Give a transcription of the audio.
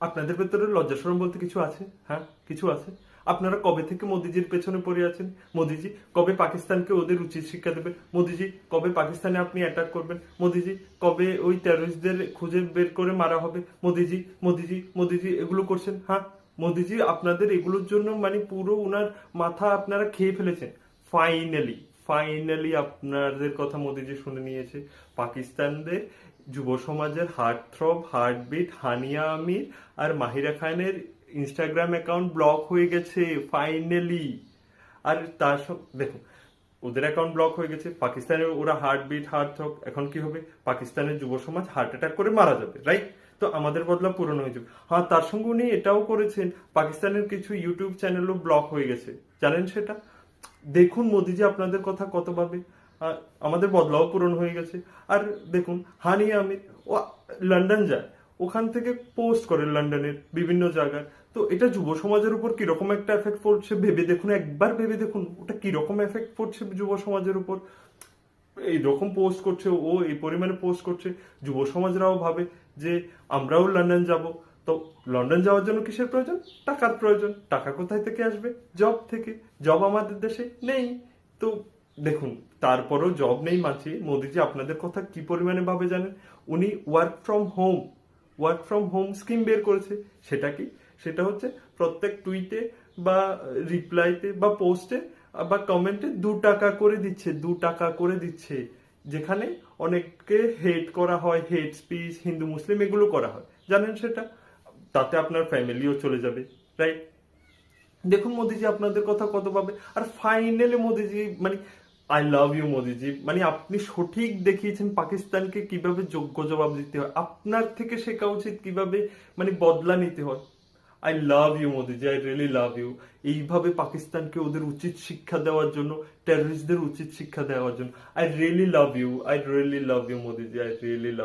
আপনাদের ভেতরে লজ্জা শরম বলতে কিছু আছে? হ্যাঁ, কিছু আছে? আপনারা কবে থেকে মোদিজির পেছনে পড়ে আছেন? মোদিজি কবে পাকিস্তানকে ওদের উচিত শিক্ষা দেবে? মোদিজি কবে পাকিস্তানে আপনি অ্যাটাক করবেন? মোদিজি কবে ওই টেররিস্টদের খুঁজে বের করে মারা হবে? মোদিজি মোদিজি মোদিজি এগুলো করছেন। হ্যাঁ, মোদিজি আপনাদের এগুলোর জন্য মানে পুরো উনার মাথা আপনারা খেয়ে ফেলেছেন। ফাইনালি ফাইনালি আপনাদের কথা মোদিজি শুনে নিয়েছে। পাকিস্তানদের যুব সমাজের হার্ট থ্রব, হার্টবিট হানিয়া আমির আর মাহিরা খানের ইনস্টাগ্রাম অ্যাকাউন্ট ব্লক হয়ে গেছে ফাইনালি। আর তার সব দেখুন, ওদের অ্যাকাউন্ট ব্লক হয়ে গেছে, পাকিস্তানের ওরা হার্টবিট হার্ট থ্রব, এখন কি হবে? পাকিস্তানের যুব সমাজ হার্ট অ্যাটাক করে মারা যাবে, রাইট? তো আমাদের বদলা পূরণ হয়ে যাবে। হ্যাঁ, তার সঙ্গে উনি এটাও করেছেন, পাকিস্তানের কিছু ইউটিউব চ্যানেলও ব্লক হয়ে গেছে, জানেন সেটা? দেখুন মোদিজি আপনাদের কথা কত ভাবে। আহ, আমাদের বদলাও পূরণ হয়ে গেছে। আর দেখুন হানিয়া আমির, ও লন্ডন যায়, ওখান থেকে পোস্ট করে লন্ডনের বিভিন্ন জায়গায়। তো এটা যুব সমাজের উপর কিরকম একটা এফেক্ট পড়ছে ভেবে দেখুন, একবার ভেবে দেখুন ওটা কিরকম এফেক্ট পড়ছে যুব সমাজের উপর। এইরকম পোস্ট করছে, ও এই পরিমাণে পোস্ট করছে, যুব সমাজরাও ভাবে যে আমরাও লন্ডন যাব। তো লন্ডন যাওয়ার জন্য কিসের প্রয়োজন? টাকার প্রয়োজন। টাকা কোথায় থেকে আসবে? জব থেকে। জব আমাদের দেশে নেই। তো দেখুন, তারপরও জব নেই মানছি, মোদিজি আপনাদের কথা কি পরিমাণে ভাবে জানেন? উনি ওয়ার্ক ফ্রম হোম স্কিম বের করেছে। সেটা কি? সেটা হচ্ছে প্রত্যেক টুইটে বা রিপ্লাইতে বা পোস্টে বা কমেন্টে 2 টাকা করে দিচ্ছে, 2 টাকা করে দিচ্ছে। যেখানে অনেককে হেট করা হয়, হেট স্পিচ, হিন্দু মুসলিম এগুলো করা হয়, জানেন সেটা? তাতে আপনার ফ্যামিলিও চলে যাবে, রাইট? দেখুন মোদিজি আপনাদের কথা কত পাবে। আর ফাইনালি মোদিজি মানে আই লাভ ইউ মোদিজি, মানে আপনি সঠিক দেখিয়েছেন পাকিস্তানকে কিভাবে যোগ্য জবাব দিতে হয়, আপনার থেকে শেখা উচিত কিভাবে মানে বদলা নিতে হয়। I love you Modiji, I really love you. এইভাবে পাকিস্তানকে ওদের উচিত শিক্ষা দেওয়ার জন্য, টেররিস্টদের উচিত শিক্ষা দেওয়ার জন্য I really love you, I really love you Modiji, I really love